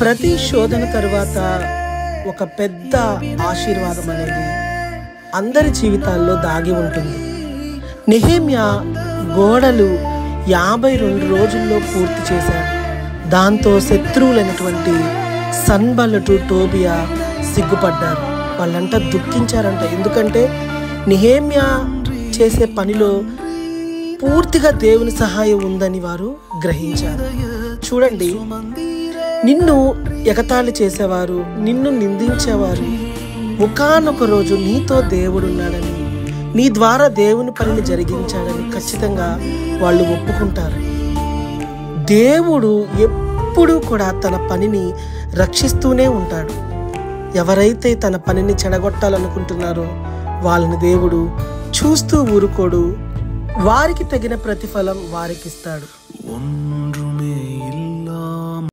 ప్రతి శోధన తరువాత ఒక పెద్ద ఆశీర్వాదం అనేది అందరి జీవితాల్లో దాగి ఉంటుంది. నెహెమ్యా గోడలు 52 రోజుల్లో పూర్తి చేశాడు. దాంతో శత్రువులైనటువంటి సన్బల్లటు, టోబియా సిగ్గుపడ్డారు. వాళ్ళంతా దుఃఖించారంట. ఎందుకంటే నెహెమ్యా చేసే పనిలో పూర్తిగా దేవుని సహాయం ఉందని వారు గ్రహించారు. చూడండి, నిన్ను ఎగతాళి చేసేవారు, నిన్ను నిందించేవారు ఒకానొక రోజు నీతో దేవుడున్నాడని, నీ ద్వారా దేవుని పనిని జరిగించాడని ఖచ్చితంగా వాళ్ళు ఒప్పుకుంటారు. దేవుడు ఎప్పుడూ కూడా తన పనిని రక్షిస్తూనే ఉంటాడు. ఎవరైతే తన పనిని చెడగొట్టాలనుకుంటున్నారో వాళ్ళని దేవుడు చూస్తూ ఊరుకోడు. వారికి తగిన ప్రతిఫలం వారికి ఇస్తాడు.